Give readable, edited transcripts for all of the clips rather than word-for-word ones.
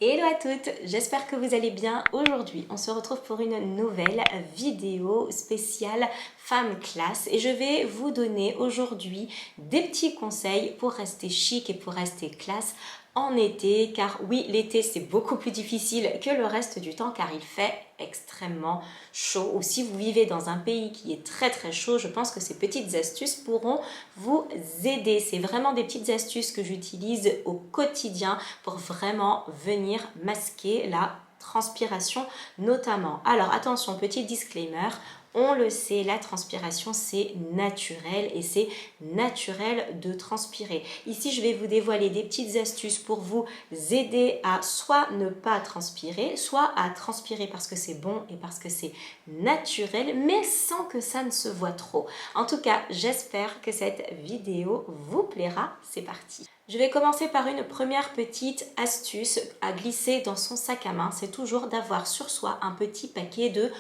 Hello à toutes, j'espère que vous allez bien. Aujourd'hui, on se retrouve pour une nouvelle vidéo spéciale Femme Classe et je vais vous donner aujourd'hui des petits conseils pour rester chic et pour rester classe en été, car oui, l'été c'est beaucoup plus difficile que le reste du temps car il fait extrêmement chaud. Ou si vous vivez dans un pays qui est très chaud, je pense que ces petites astuces pourront vous aider. C'est vraiment des petites astuces que j'utilise au quotidien pour vraiment venir masquer la transpiration notamment. Alors attention, petit disclaimer, on le sait, la transpiration c'est naturel et c'est naturel de transpirer. Ici je vais vous dévoiler des petites astuces pour vous aider à soit ne pas transpirer, soit à transpirer parce que c'est bon et parce que c'est naturel, mais sans que ça ne se voit trop. En tout cas, j'espère que cette vidéo vous plaira. C'est parti. Je vais commencer par une première petite astuce à glisser dans son sac à main. C'est toujours d'avoir sur soi un petit paquet de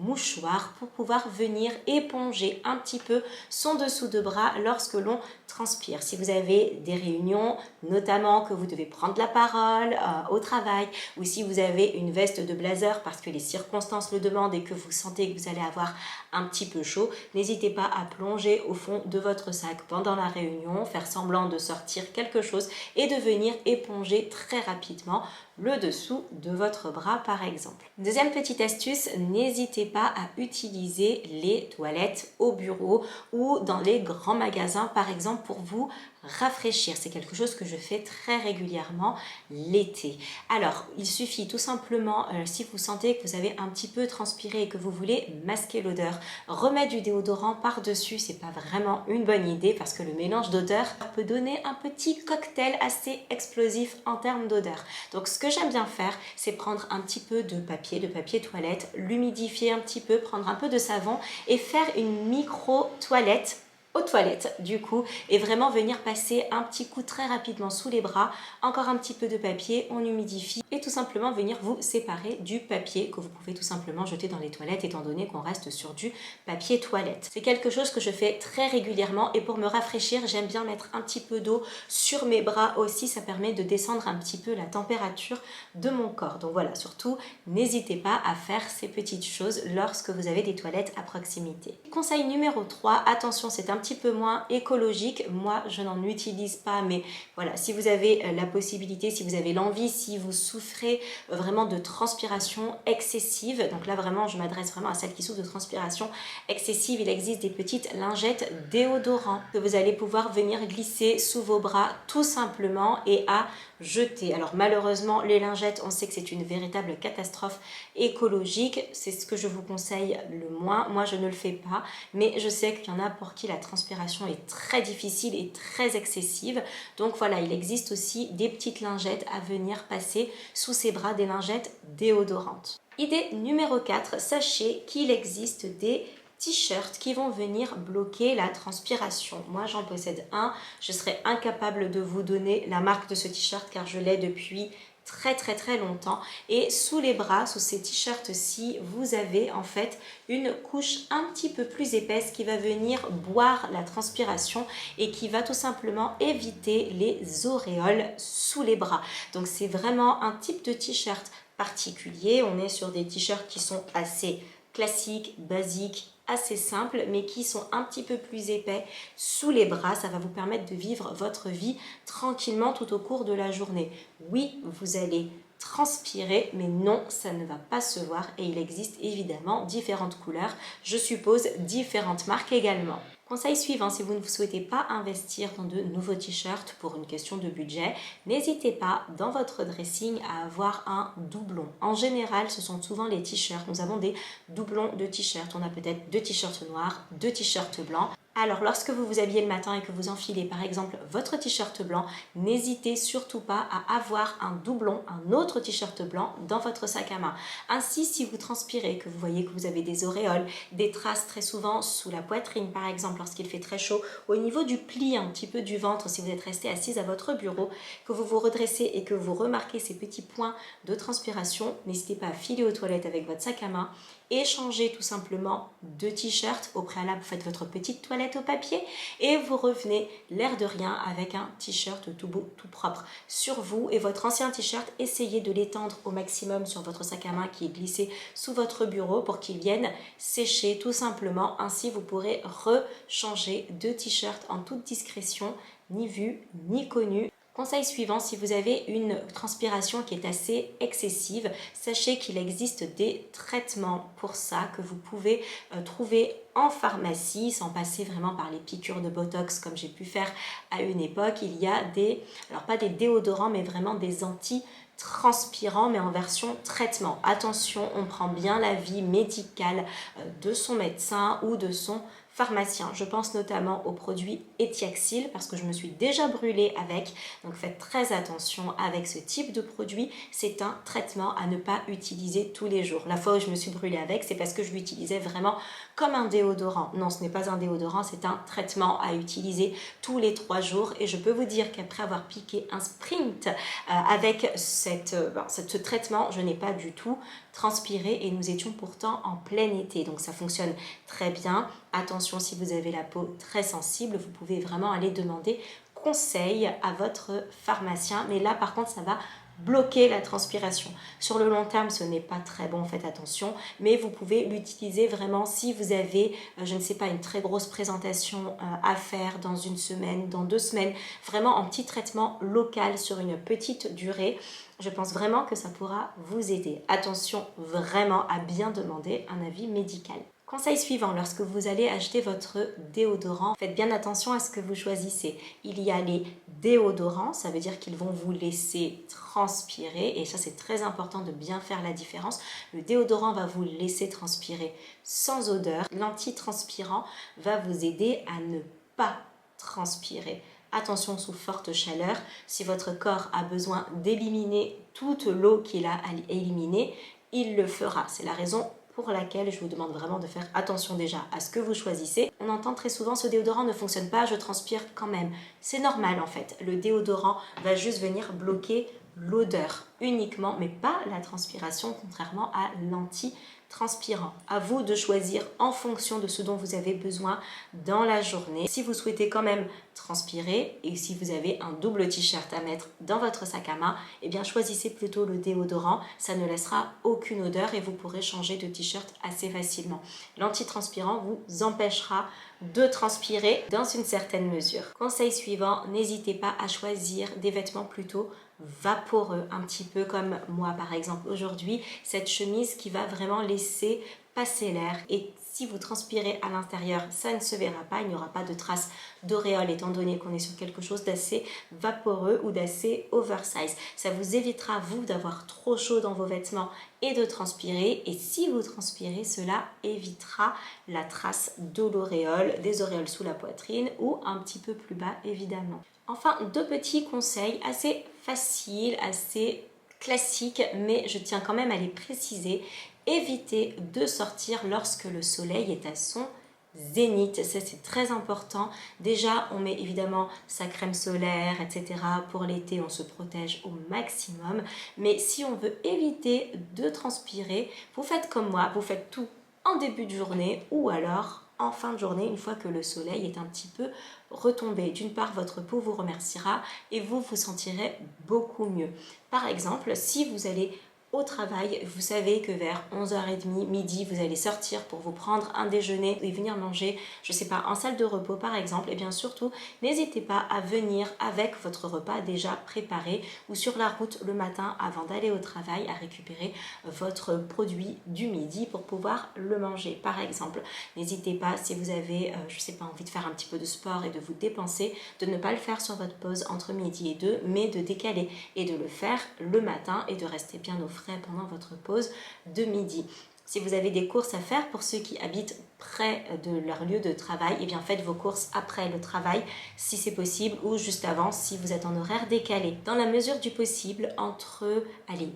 mouchoirs pour pouvoir venir éponger un petit peu son dessous de bras lorsque l'on transpire. Si vous avez des réunions, notamment que vous devez prendre la parole au travail, ou si vous avez une veste de blazer parce que les circonstances le demandent et que vous sentez que vous allez avoir un petit peu chaud, n'hésitez pas à plonger au fond de votre sac pendant la réunion, faire semblant de sortir quelque chose et de venir éponger très rapidement le dessous de votre bras par exemple. Deuxième petite astuce, n'hésitez pas à utiliser les toilettes au bureau ou dans les grands magasins par exemple pour vous rafraîchir. C'est quelque chose que je fais très régulièrement l'été. Alors, il suffit tout simplement, si vous sentez que vous avez un petit peu transpiré et que vous voulez masquer l'odeur, remettre du déodorant par-dessus, c'est pas vraiment une bonne idée parce que le mélange d'odeur peut donner un petit cocktail assez explosif en termes d'odeur. Donc, ce que j'aime bien faire, c'est prendre un petit peu de papier toilette, l'humidifier un petit peu, prendre un peu de savon et faire une micro-toilette aux toilettes du coup et vraiment venir passer un petit coup très rapidement sous les bras, encore un petit peu de papier, on humidifie et tout simplement venir vous séparer du papier que vous pouvez tout simplement jeter dans les toilettes étant donné qu'on reste sur du papier toilette. C'est quelque chose que je fais très régulièrement et pour me rafraîchir, j'aime bien mettre un petit peu d'eau sur mes bras aussi, ça permet de descendre un petit peu la température de mon corps. Donc voilà, surtout n'hésitez pas à faire ces petites choses lorsque vous avez des toilettes à proximité. Conseil numéro 3, attention, c'est un petit peu moins écologique. Moi, je n'en utilise pas, mais voilà, si vous avez la possibilité, si vous avez l'envie, si vous souffrez vraiment de transpiration excessive, donc là vraiment, je m'adresse vraiment à celles qui souffrent de transpiration excessive, il existe des petites lingettes déodorantes que vous allez pouvoir venir glisser sous vos bras tout simplement et à jeter. Alors malheureusement, les lingettes, on sait que c'est une véritable catastrophe écologique. C'est ce que je vous conseille le moins. Moi, je ne le fais pas, mais je sais qu'il y en a pour qui la transpiration est très difficile et très excessive. Donc voilà, il existe aussi des petites lingettes à venir passer sous ses bras, des lingettes déodorantes. Idée numéro 4, sachez qu'il existe des t-shirts qui vont venir bloquer la transpiration. Moi, j'en possède un. Je serais incapable de vous donner la marque de ce t-shirt car je l'ai depuis très longtemps. Et sous les bras, sous ces t-shirts-ci, vous avez en fait une couche un petit peu plus épaisse qui va venir boire la transpiration et qui va tout simplement éviter les auréoles sous les bras. Donc c'est vraiment un type de t-shirt particulier. On est sur des t-shirts qui sont assez classiques, basiques, assez simples, mais qui sont un petit peu plus épais sous les bras. Ça va vous permettre de vivre votre vie tranquillement tout au cours de la journée. Oui, vous allez transpirer, mais non, ça ne va pas se voir et il existe évidemment différentes couleurs, je suppose différentes marques également. Conseil suivant, si vous ne souhaitez pas investir dans de nouveaux t-shirts pour une question de budget, n'hésitez pas dans votre dressing à avoir un doublon. En général, ce sont souvent les t-shirts. Nous avons des doublons de t-shirts. On a peut-être 2 t-shirts noirs, 2 t-shirts blancs. Alors, lorsque vous vous habillez le matin et que vous enfilez par exemple votre t-shirt blanc, n'hésitez surtout pas à avoir un doublon, un autre t-shirt blanc dans votre sac à main. Ainsi, si vous transpirez, que vous voyez que vous avez des auréoles, des traces très souvent sous la poitrine par exemple lorsqu'il fait très chaud, au niveau du pli un petit peu du ventre si vous êtes resté assise à votre bureau, que vous vous redressez et que vous remarquez ces petits points de transpiration, n'hésitez pas à filer aux toilettes avec votre sac à main échangez tout simplement 2 t-shirts. Au préalable, vous faites votre petite toilette au papier et vous revenez l'air de rien avec un t-shirt tout beau, tout propre sur vous. Et votre ancien t-shirt, essayez de l'étendre au maximum sur votre sac à main qui est glissé sous votre bureau pour qu'il vienne sécher tout simplement. Ainsi, vous pourrez rechanger 2 t-shirts en toute discrétion, ni vu ni connu. Conseil suivant, si vous avez une transpiration qui est assez excessive, sachez qu'il existe des traitements pour ça que vous pouvez trouver en pharmacie sans passer vraiment par les piqûres de Botox comme j'ai pu faire à une époque. Il y a des, alors pas des déodorants mais vraiment des transpirants mais en version traitement. Attention, on prend bien l'avis médical de son médecin ou de son pharmacien. Je pense notamment aux produits Etiaxil parce que je me suis déjà brûlée avec. Donc faites très attention avec ce type de produit. C'est un traitement à ne pas utiliser tous les jours. La fois où je me suis brûlée avec, c'est parce que je l'utilisais vraiment comme un déodorant. Non, ce n'est pas un déodorant, c'est un traitement à utiliser tous les 3 jours. Et je peux vous dire qu'après avoir piqué un sprint avec ce traitement, je n'ai pas du tout transpiré et nous étions pourtant en plein été. Donc ça fonctionne très bien. Attention, si vous avez la peau très sensible, vous pouvez vraiment aller demander conseil à votre pharmacien. Mais là, par contre, ça va bloquer la transpiration. Sur le long terme, ce n'est pas très bon, faites attention, mais vous pouvez l'utiliser vraiment si vous avez, je ne sais pas, une très grosse présentation à faire dans une semaine, dans 2 semaines, vraiment en petit traitement local sur une petite durée. Je pense vraiment que ça pourra vous aider. Attention vraiment à bien demander un avis médical. Conseil suivant, lorsque vous allez acheter votre déodorant, faites bien attention à ce que vous choisissez. Il y a les déodorants, ça veut dire qu'ils vont vous laisser transpirer et ça c'est très important de bien faire la différence. Le déodorant va vous laisser transpirer sans odeur. L'antitranspirant va vous aider à ne pas transpirer. Attention sous forte chaleur, si votre corps a besoin d'éliminer toute l'eau qu'il a à éliminer, il le fera. C'est la raison pour laquelle je vous demande vraiment de faire attention déjà à ce que vous choisissez. On entend très souvent ce déodorant ne fonctionne pas, je transpire quand même. C'est normal en fait, le déodorant va juste venir bloquer l'odeur uniquement, mais pas la transpiration, contrairement à l'antitranspirant. À vous de choisir en fonction de ce dont vous avez besoin dans la journée. Si vous souhaitez quand même transpirer et si vous avez un double t-shirt à mettre dans votre sac à main, eh bien choisissez plutôt le déodorant. Ça ne laissera aucune odeur et vous pourrez changer de t-shirt assez facilement. L'antitranspirant vous empêchera de transpirer dans une certaine mesure. Conseil suivant, n'hésitez pas à choisir des vêtements plutôt vaporeux, un petit peu comme moi par exemple aujourd'hui, cette chemise qui va vraiment laisser passer l'air et si vous transpirez à l'intérieur, ça ne se verra pas, il n'y aura pas de traces d'auréole étant donné qu'on est sur quelque chose d'assez vaporeux ou d'assez oversize. Ça vous évitera vous d'avoir trop chaud dans vos vêtements et de transpirer et si vous transpirez, cela évitera la trace de l'auréole, des auréoles sous la poitrine ou un petit peu plus bas évidemment. Enfin, 2 petits conseils assez faciles, assez classiques, mais je tiens quand même à les préciser. Évitez de sortir lorsque le soleil est à son zénith, ça c'est très important. Déjà, on met évidemment sa crème solaire, etc. Pour l'été, on se protège au maximum. Mais si on veut éviter de transpirer, vous faites comme moi, vous faites tout en début de journée ou alors en fin de journée, une fois que le soleil est un petit peu retombé. D'une part, votre peau vous remerciera et vous vous sentirez beaucoup mieux. Par exemple, si vous allez au travail, vous savez que vers 11h30, midi, vous allez sortir pour vous prendre un déjeuner et venir manger, je sais pas, en salle de repos par exemple, et bien surtout, n'hésitez pas à venir avec votre repas déjà préparé ou sur la route le matin avant d'aller au travail à récupérer votre produit du midi pour pouvoir le manger. Par exemple, n'hésitez pas si vous avez, je sais pas, envie de faire un petit peu de sport et de vous dépenser, de ne pas le faire sur votre pause entre midi et 2, mais de décaler et de le faire le matin et de rester bien au frais pendant votre pause de midi. Si vous avez des courses à faire, pour ceux qui habitent près de leur lieu de travail, eh bien faites vos courses après le travail si c'est possible ou juste avant si vous êtes en horaire décalé. Dans la mesure du possible, entre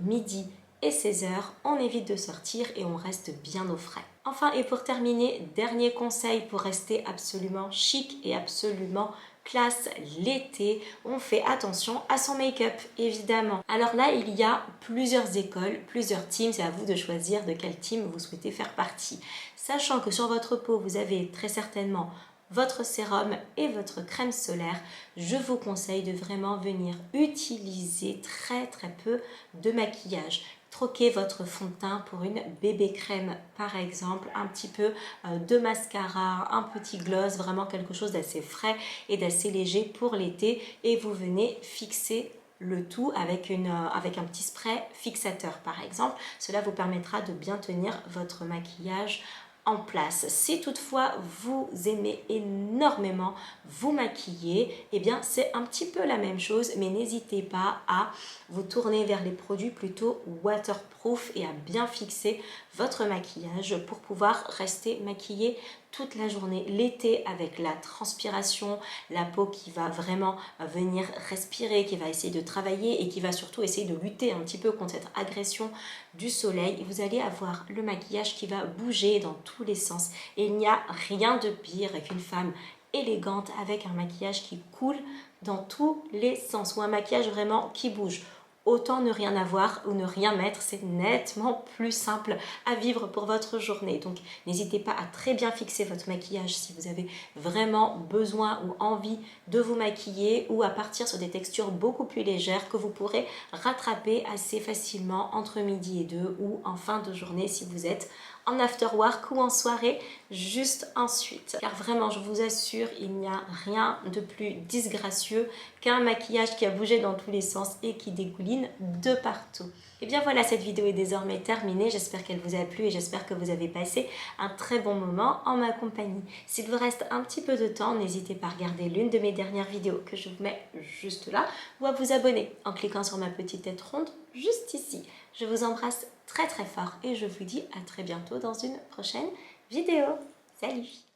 midi et 16h, on évite de sortir et on reste bien au frais. Enfin et pour terminer, dernier conseil pour rester absolument chic et absolument classe l'été, on fait attention à son make-up évidemment. Alors là, il y a plusieurs écoles, plusieurs teams, c'est à vous de choisir de quel team vous souhaitez faire partie. Sachant que sur votre peau, vous avez très certainement votre sérum et votre crème solaire, je vous conseille de vraiment venir utiliser très peu de maquillage. Troquez votre fond de teint pour une bébé crème par exemple, un petit peu de mascara, un petit gloss, vraiment quelque chose d'assez frais et d'assez léger pour l'été et vous venez fixer le tout avec un petit spray fixateur par exemple. Cela vous permettra de bien tenir votre maquillage en place. Si toutefois vous aimez énormément vous maquiller, eh bien c'est un petit peu la même chose, mais n'hésitez pas à vous tourner vers les produits plutôt waterproof et à bien fixer votre maquillage pour pouvoir rester maquillé toute la journée. L'été, avec la transpiration, la peau qui va vraiment venir respirer, qui va essayer de travailler et qui va surtout essayer de lutter un petit peu contre cette agression du soleil, vous allez avoir le maquillage qui va bouger dans tous les sens. Et il n'y a rien de pire qu'une femme élégante avec un maquillage qui coule dans tous les sens ou un maquillage vraiment qui bouge. Autant ne rien avoir ou ne rien mettre, c'est nettement plus simple à vivre pour votre journée. Donc n'hésitez pas à très bien fixer votre maquillage si vous avez vraiment besoin ou envie de vous maquiller ou à partir sur des textures beaucoup plus légères que vous pourrez rattraper assez facilement entre midi et 2 ou en fin de journée si vous êtes en after work ou en soirée juste ensuite. Car vraiment, je vous assure, il n'y a rien de plus disgracieux qu'un maquillage qui a bougé dans tous les sens et qui dégouline de partout. Et bien voilà, cette vidéo est désormais terminée. J'espère qu'elle vous a plu et j'espère que vous avez passé un très bon moment en ma compagnie. S'il vous reste un petit peu de temps, n'hésitez pas à regarder l'une de mes dernières vidéos que je vous mets juste là ou à vous abonner en cliquant sur ma petite tête ronde juste ici. Je vous embrasse très fort et je vous dis à très bientôt dans une prochaine vidéo. Salut!